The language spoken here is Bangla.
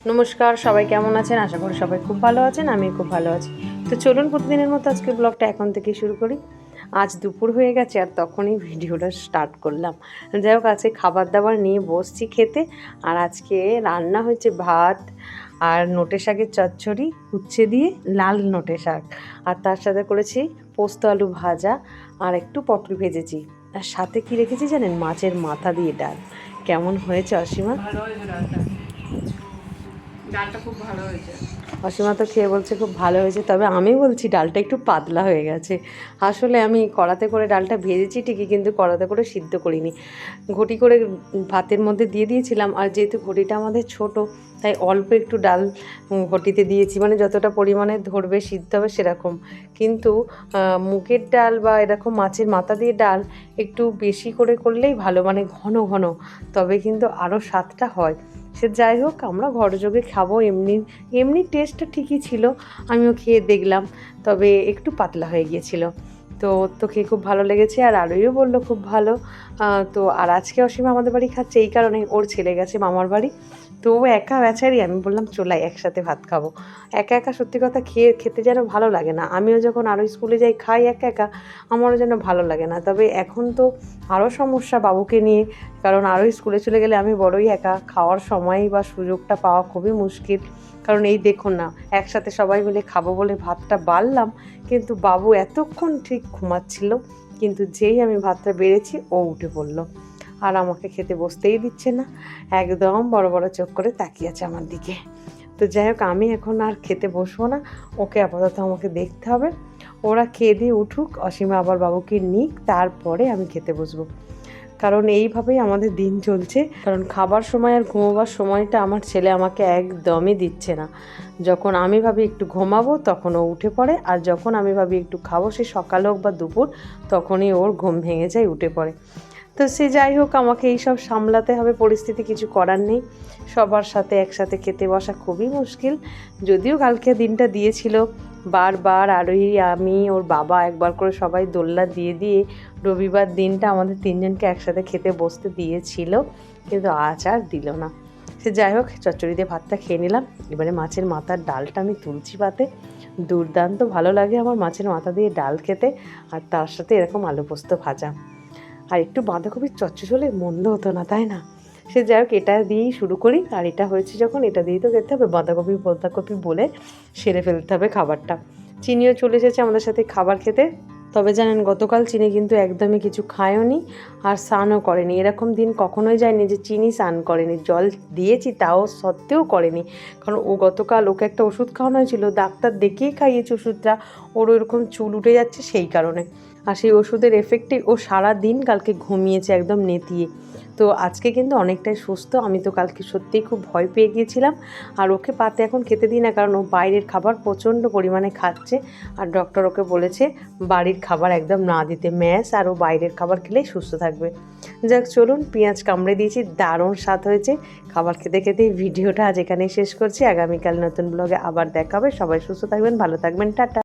নমস্কার, সবাই কেমন আছেন? আশা করি সবাই খুব ভালো আছেন। আমি খুব ভালো আছি। তো চলুন প্রতিদিনের মতো আজকে ব্লগটা এখন থেকেই শুরু করি। আজ দুপুর হয়ে গেছে আর তখনই ভিডিওটা স্টার্ট করলাম। যাই হোক, আজকে খাবার দাবার নিয়ে বসছি খেতে। আর আজকে রান্না হয়েছে ভাত আর নোটে শাকের চচ্চড়ি, উচ্ছে দিয়ে লাল নোটে শাক। আর তার সাথে করেছি পোস্ত আলু ভাজা আর একটু পটল ভেজেছি। আর সাথে কি রেখেছি জানেন? মাছের মাথা দিয়ে ডাল। কেমন হয়েছে অসীমা? ভালো হয়েছে ডালটা খুব ভালো হয়েছে। অসীমা তো খেয়ে বলছে খুব ভালো হয়েছে, তবে আমি বলছি ডালটা একটু পাতলা হয়ে গেছে। আসলে আমি কড়াতে করে ডালটা ভেজেছি ঠিকই, কিন্তু কড়াতে করে সিদ্ধ করিনি। ঘটি করে ভাতের মধ্যে দিয়ে দিয়েছিলাম, আর যেহেতু ঘটিটা আমাদের ছোট, তাই অল্প একটু ডাল ঘটিতে দিয়েছি, মানে যতটা পরিমাণে ধরবে সিদ্ধ হবে সেরকম। কিন্তু মুগের ডাল বা এরকম মাছের মাথা দিয়ে ডাল একটু বেশি করে করলেই ভালো, মানে ঘন ঘন, তবে কিন্তু আরও স্বাদটা হয়। সে যাই হোক, আমরা ঘরযোগে খাবো। এমনি এমনি টেস্টটা ঠিকই ছিল, আমিও খেয়ে দেখলাম, তবে একটু পাতলা হয়ে গিয়েছিল। তো ওর তো খেয়ে খুব ভালো লেগেছে, আর আরোইও বললো খুব ভালো। তো আর আজকে অসীমা আমাদের বাড়ি খাচ্ছে, এই কারণে ওর ছেলে গেছে মামার বাড়ি। তো ও একা বেচারি, আমি বললাম চলাই একসাথে ভাত খাবো। একা একা সত্যি কথা খেতে যেন ভালো লাগে না। আমিও যখন আরও স্কুলে যাই খাই একা একা, আমারও যেন ভালো লাগে না। তবে এখন তো আরও সমস্যা বাবুকে নিয়ে, কারণ আরও স্কুলে চলে গেলে আমি বড়ই একা, খাওয়ার সময় বা সুযোগটা পাওয়া খুবই মুশকিল। কারণ এই দেখুন না, একসাথে সবাই মিলে খাবো বলে ভাতটা বাড়লাম, কিন্তু বাবু এতক্ষণ ঠিক ঘুমাচ্ছিল, কিন্তু যেই আমি ভাতটা বেড়েছি ও উঠে পড়লো, আর আমাকে খেতে বসতেই দিচ্ছে না। একদম বড় বড় চোখ করে তাকিয়ে আছে আমার দিকে। তো যাই হোক, আমি এখন আর খেতে বসবো না, ওকে আপাতত আমাকে দেখতে হবে। ওরা খেয়ে দিয়ে উঠুক, অসীমা আবার বাবুকে নিক, তারপরে আমি খেতে বসবো। কারণ এইভাবেই আমাদের দিন চলছে। কারণ খাবার সময় আর ঘুমোবার সময়টা আমার ছেলে আমাকে একদমই দিচ্ছে না। যখন আমি ভাবি একটু ঘুমাবো তখন ও উঠে পড়ে, আর যখন আমি ভাবি একটু খাবো, সে সকাল হোক বা দুপুর, তখনই ওর ঘুম ভেঙে যায়, উঠে পড়ে। তো সে যাই হোক, আমাকে এইসব সামলাতে হবে, পরিস্থিতি কিছু করার নেই। সবার সাথে একসাথে খেতে বসা খুবই মুশকিল। যদিও কালকে দিনটা দিয়েছিল, বারবার আরোহী, আমি, ওর বাবা একবার করে সবাই দোলনা দিয়ে দিয়ে রবিবার দিনটা আমাদের তিনজনকে একসাথে খেতে বসতে দিয়েছিল, কিন্তু আজ আর দিল না। সে যাই হোক, চচ্চড়ি দিয়ে ভাতটা খেয়ে নিলাম। এবারে মাছের মাথার ডালটা আমি তুলছি পাতে। দুর্দান্ত ভালো লাগে আমার মাছের মাথা দিয়ে ডাল খেতে, আর তার সাথে এরকম আলু পোস্ত ভাজা, আর একটু বাঁধাকপির চচ্চড়ি হলে মন্দ হতো না, তাই না? সে যাই হোক, এটা দিয়েই শুরু করি। আর এটা হয়েছে যখন, এটা দিয়েই তো খেতে হবে। বাঁধাকপি বলে সেরে ফেলতে হবে খাবারটা। চিনিও চলে এসেছে আমাদের সাথে খাবার খেতে। তবে জানেন, গতকাল চিনি কিন্তু একদমই কিছু খায়ওনি আর স্নানও করেনি। এরকম দিন কখনোই যায়নি যে চিনি স্নান করেনি। জল দিয়েছি তাও সত্ত্বেও করেনি, কারণ ও গতকাল ওকে একটা ওষুধ খাওয়ানো হয়েছিল, ডাক্তার দেখিয়ে খাইয়েছে ওষুধটা, ওর ওরকম চুল উঠে যাচ্ছে সেই কারণে। আর সেই ওষুধের এফেক্টে ও সারা দিন কালকে ঘুমিয়েছে একদম নেতিয়ে। তো আজকে কিন্তু অনেকটাই সুস্থ। আমি তো কালকে সত্যিই খুব ভয় পেয়ে গিয়েছিলাম। আর ওকে পাতে এখন খেতে দিই না, কারণ ও বাইরের খাবার প্রচণ্ড পরিমাণে খাচ্ছে। আর ডক্টর ওকে বলেছে বাড়ির খাবার একদম না দিতে, ম্যাশ আর ও বাইরের খাবার খেলেই সুস্থ থাকবে। যাক চলুন, পেঁয়াজ কামড়ে দিয়েছি, দারুণ স্বাদ হয়েছে। খাবার খেতে খেতে ভিডিওটা আজ এখানেই শেষ করছি। আগামীকাল নতুন ব্লগে আবার দেখা হবে। সবাই সুস্থ থাকবেন, ভালো থাকবেন, টাটা।